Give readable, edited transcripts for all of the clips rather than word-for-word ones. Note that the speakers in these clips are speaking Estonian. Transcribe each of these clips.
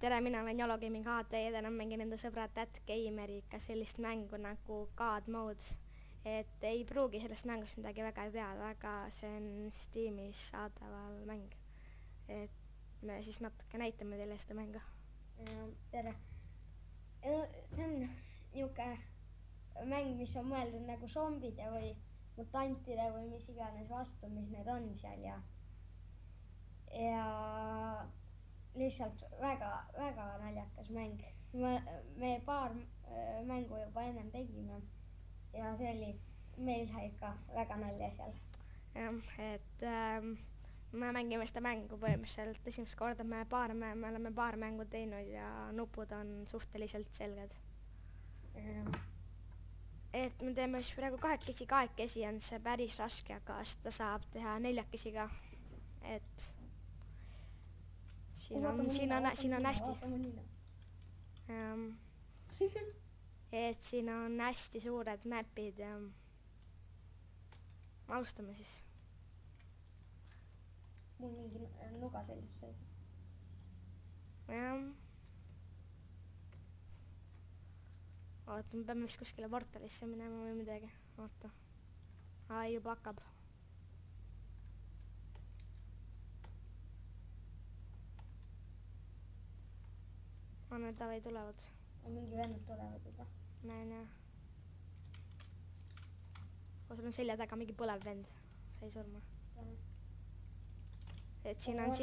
tere, mina olen Yolo Gaming HT ja täna mängin enda sõbra ThatGameriga sellist mängu nagu God Mode. Et ei pruugi sellest mängust midagi väga teada, aga see on Steamis saadaval mäng. Et me siis natuke näitame teile seda mängu. Tere. See on niuke mäng, mis on mõeldud nagu zombide või mutantide või mis iganes vastu, mis need on seal ja lihtsalt väga naljakas mäng. Me paar mängu juba ennem tegime ja see oli, meil sai ikka väga nalja seal. Jah, et me mängime seda mängu põhimõtteliselt esimest korda, me oleme paar mängu teinud ja nupud on suhteliselt selged. Et me teeme siis praegu kahekesi on see päris raske, aga seda saab teha neljakesi ka. Et siin on hästi et siin on hästi suured mapid ja alustame siis. Mul mingi nuga sellist sai. Jah. Oota, me peame vist kuskile portalisse minema või midagi. Oota. Juba hakkab. Need davai tulevad. Mingi vennad tulevad juba. Näe. Sul on selja taga mingi põlev vend. Sai surma. Et siin on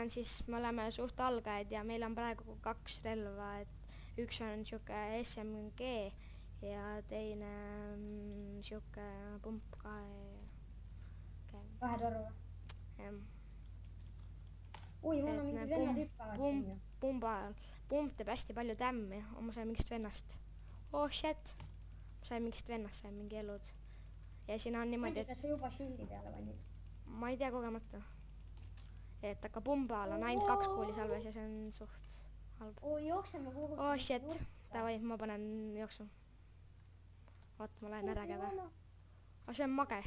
siis, me oleme suht algajad ja meil on praegu 2 relva, et üks on siuke SMG ja teine on siuke pump ka. Vahetorv. Jah. Ui, mul on mingi vennad hüppavad sinna. Pump teeb hästi palju tämmi. Ma sain mingist vennast. Oh shit. Ma sain mingist vennast, sain mingi elud. Ja siin on niimoodi, et... Kas sa juba shield'i peale panid? Ma ei tea kogemata. Et aga pumbal on ainult 2 kuuli salves ja see on suht halb. Jookseme kuhugi. Oh shit. Davai, ma panen jooksu. Oot, ma lähen ära käve. See on mage.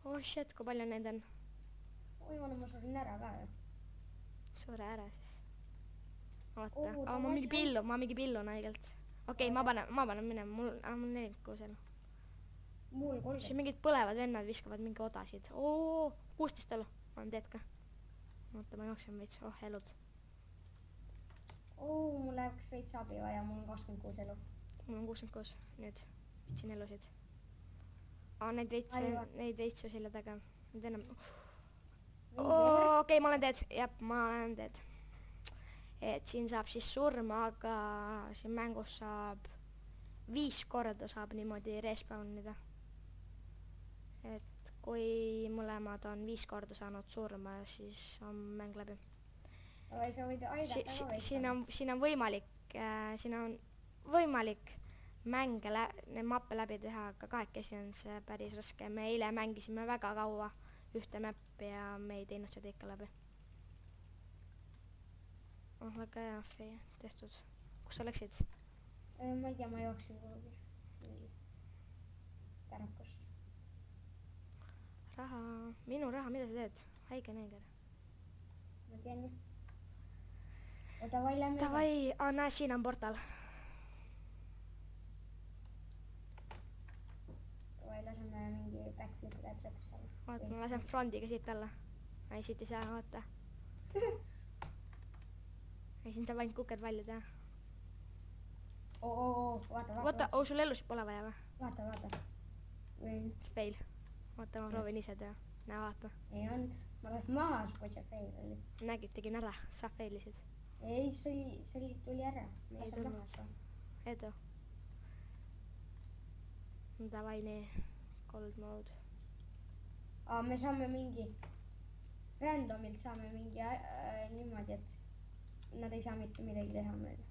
Oh shit, kui palju neid on. Ma surin ära ka ju. Suure ära siis. Oota, ma mingi pillu naigelt. Okei, ma panen minema, mul 46 elu. Mul 30. Siin mingid põlevad vennad viskavad mingi odasid. 16 elu, on teed ka. Oota, ma jooksen veits, elud. Mul läheks veits abi vaja, mul on 26 elu. Mul on 66, nüüd võtsin elusid. Neid veits või selle taga. Nüüd enam... Okei, ma olen teed. Jep, ma olen teed. Et siin saab siis surma, aga siin mängus saab 5 korda saab niimoodi respawnida. Et kui mõlemad on 5 korda saanud surma, siis on mäng läbi. Sa võid aidata ka või? Siin on võimalik mänge, mappe läbi teha, aga kahekesi on see päris raske. Me eile mängisime väga kaua ühte mappi ja me ei teinud seda ikka läbi. Väga hea fei tehtud. Kus sa läksid? Ma ei tea, ma jooksin kuhugi. Tänakus. Raha. Minu raha, mida sa teed? Haige neeger. Ma tean ju. Davai, lähme. Davai, näe, siin on portal. Davai, laseme mingi backflip läbi seal. Oota, ma lasen frondiga siit alla. Ei, siit ei saa, oota. Ei, siin saab ainult kuked välja teha. Vaata, sul elusid pole vaja või? Vaata. Fail. Oota, ma proovin ise teha. Näe, vaata. Ei olnud. Ma lähen maha, kui see fail oli. Nägid, tegin ära. Sa failisid. Ei, see tuli ära. Ei tulnud. Edu. Davai, nii. Cold mode. Me saame mingi... Randomilt saame mingi niimoodi, et nad ei saa mitte midagi teha meile.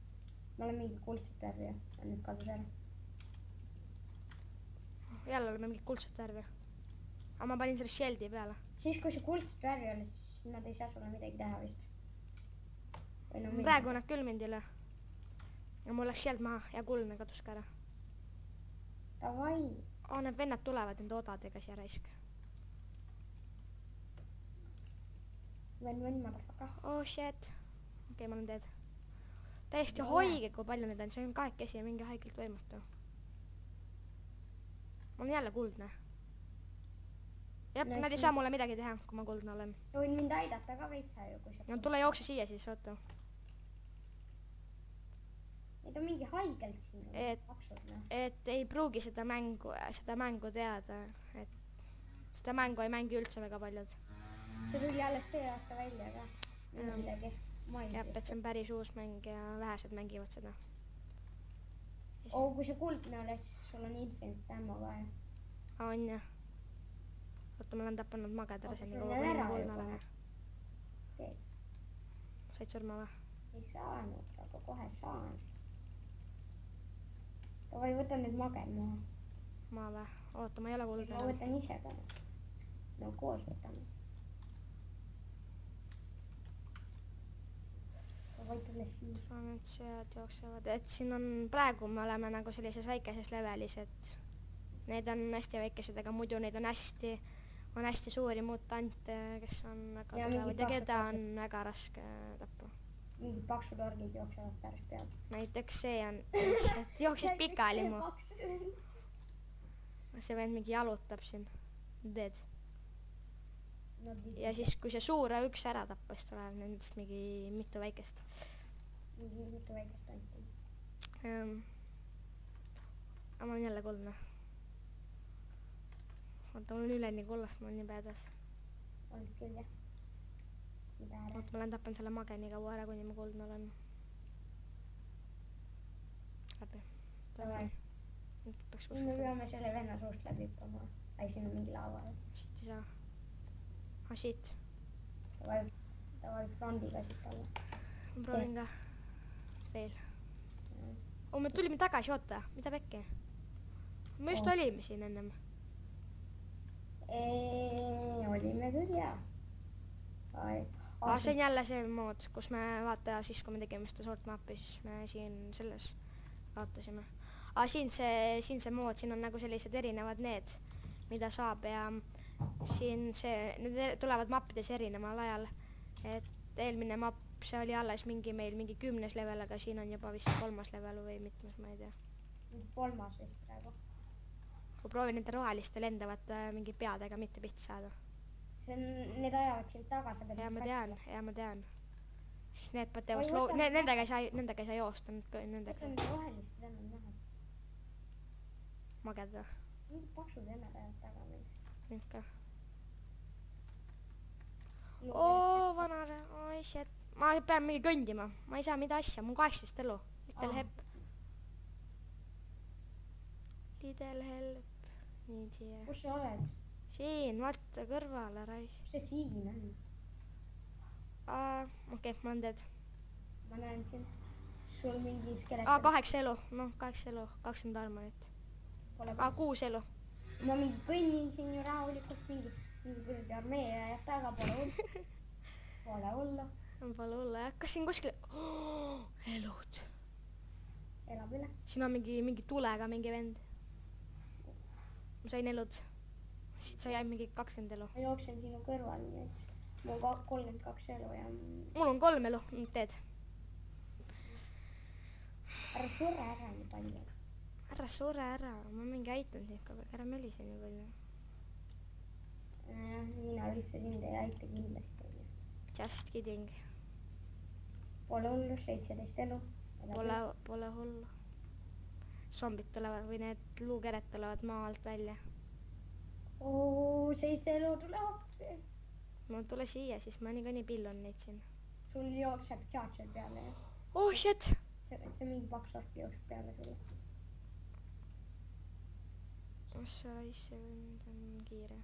Ma olen mingi kuldset värvi ja nüüd kadus ära. Jälle oleme mingi kuldset värvi. Aga ma panin selle shield'i peale. Siis kui see kuldset värvi oli, siis nad ei saa sulle midagi teha vist. Praegu nad küll mind ei löö. Ja mul läks shield maha ja kuldne kadus ka ära. Davai. Need vennad tulevad nende odadega siia raisk. Venn, motherfucker. Oh shit. Okei, ma olen dead. Täiesti Ole. haige, kui palju neid on, see on kahekesi ja mingi haigelt võimatu. Ma olen jälle kuldne. Jep, No nad ei siis- saa mulle midagi teha, kui ma kuldne olen. Sa võid mind aidata ka veitsa ju, kui sa... No tule jookse siia siis, oota. Neid on mingi haigelt siin. Et- Paksud, noh. Et ei pruugi seda mängu teada, et seda mängu ei mängi üldse väga paljud. See tuli alles see aasta välja ka. Jah. Millegi. Jep, et see on päris uus mäng ja vähesed mängivad seda. Oh, kui sa kuldne oled, siis sul on infinite ammo vaja. On jah. Oota, ma olen tapanud magedale Oota, seni, see kui on ma ära kuldne juba. olen. Teed. Said surma või? Ei saanud, aga kohe saan. Davai, võta nüüd maged maha. Ma või? Oota, ma ei ole kuldne Ma enam. võtan ise ka. No koos võtame. Davai, tule siia. Ma nüüd sealt jooksevad, et siin on, praegu me oleme nagu sellises väikeses levelis, et need on hästi väikesed, aga muidu neid on hästi suuri mutante, kes on väga Ja tugevad mingid ja keda paksud on väga raske tappa. Mingid paksud orgid jooksevad päris pealt. Näiteks see on, et jooksis pikali mu. See vend mingi jalutab siin. Dead. Ja siis, kui see suur üks ära tappa, siis tuleb nendest mingi mitu väikest. Mingi mitu väikest anti. Aga ma olen jälle kuldne. Oota, mul on üleni kullast, mul on nii pedas. Olid küll, jah. Mida ära? Oota, ma lähen tapan selle mageni kaua ära, kuni ma kuldne olen. Läbi. Davai. Nüüd peaks Nüüd me kuskilt. peame selle venna suust läbi hüppama. Ai, siin on mingi laava. Siit ei saa. Ah, siit. Davai frondiga siit alla. Ma proovin ka. Veel. Oh, me tulime tagasi, oota. Mida pekki? Me just Oh. olime siin ennem. Olime küll, jaa. See on jälle see mood, kus me vaata siis, kui me tegime seda suurt mappi, siis me siin selles kaotasime. Siin see mood, siin on nagu sellised erinevad need, mida saab ja siin need tulevad mappides erineval ajal. Et eelmine mapp, see oli alles meil mingi 10. level, aga siin on juba vist 3. level või mitmes, ma ei tea. 3. vist praegu. Kui proovin nende roheliste lendavat mingi peadega mitte pihta saada. Need ajavad sind tagasi. Ja ma tean. Siis need peavad Oi, teevast võtame nendega ei saa joosta, nendega Võtan need rohelised ennad näha. mageda. Mingid paksud ennad ajavad taga meil. Nüüd ka. Vanare, oi shit. Ma pean mingi kõndima, ma ei saa mida asja, mul 18 elu. Little help. Little help. Nii siia. Kus sa oled? Siin, vaata kõrvale, raisk. Kus see siin on? Okei, ma olen dead. Ma näen sind. Sul mingi skelet. 8 elu, noh 8 elu, 20 armorit. 6 elu. Ma mingi kõnnin siin ju rahulikult, mingi kuradi armee jääb taga, pole hullu. Pole hullu. Pole hullu, jah. Kas siin kuskil... elud. Elab üle. Siin on mingi tulega mingi vend. Ma sain elud. Siit sai ainult mingi 20 elu. Ma jooksen sinu kõrval, nii et mul on 32 elu ja... Mul on 3 elu, nüüd teed. Ära surre ära nii palju. Ära sure ära, ma mingi aitan sind kogu aeg, ära mölise nii palju. Mina üldse sind ei aita kindlasti. Just kidding. Pole hullu, 17 elu. Pole hullu. Zombid tulevad või need luukered tulevad maa alt välja. 7 elu tuleb. No tule siia, siis ma nii pillun neid siin. Sul jookseb charger peale. Oh shit! See mingi paks ork jookseb peale sulle. Kus see raiss, see vend on kiire.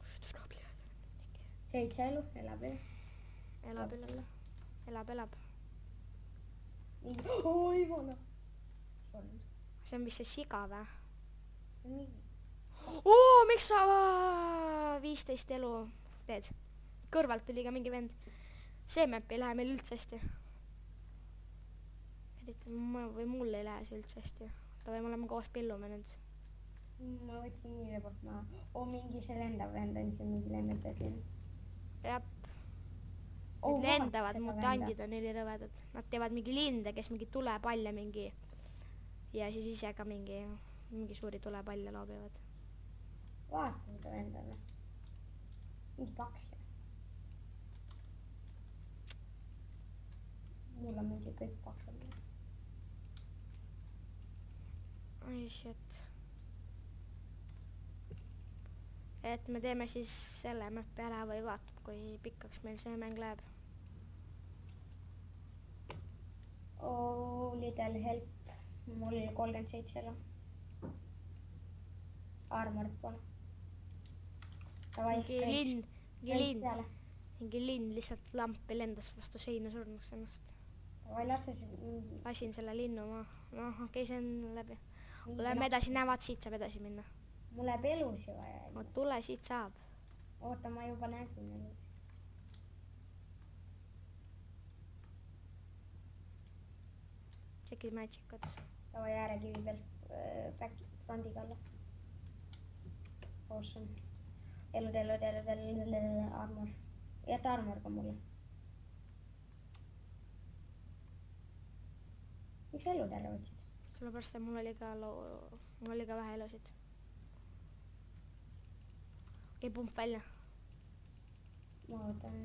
Kus tuleb liiga? 7 elu, elab üle. Elab. Oi, vana. See on vist see siga või? See on mingi. Miks sa 15 elu teed? Kõrvalt tuli ka mingi vend. See map ei lähe meil üldse hästi. Või mul ei lähe see üldse hästi. Või me oleme koos pillume nüüd. Ma võtsin nii report maha. Mingi see lendav vend on siin, mingi lennutaja siin. Need lendavad mutandid on ülirõvedad. Nad teevad mingi linde, kes mingi tulepalle mingi ja siis ise ka mingi suuri tulepalle loobivad. Vaata seda vendana. Mingi paks. Mul on mingi kõik paksud. Oi shit. Et me teeme siis selle mappi ära või vaatab, kui pikkaks meil see mäng läheb. Oh, little help. Mul 37 ära. Armorit pole. Mingi linn lihtsalt lampi lendas vastu seina surnuks ennast. Lasin selle linnu ma. Noh, okei, see on läbi. Oleme edasi, näevad, siit saab edasi minna. Mul läheb elusi vaja. Oot, tule, siit saab. Oota, ma juba nägin elusi. Checkid magic'ut. Tava äärekivi peal frondiga alla. Awesome. Elud, armor. Jäta armor ka mulle. Miks elud ära võtsid? Sellepärast, et mul oli ka vähe elusid. Okei, pump välja. Ma võtan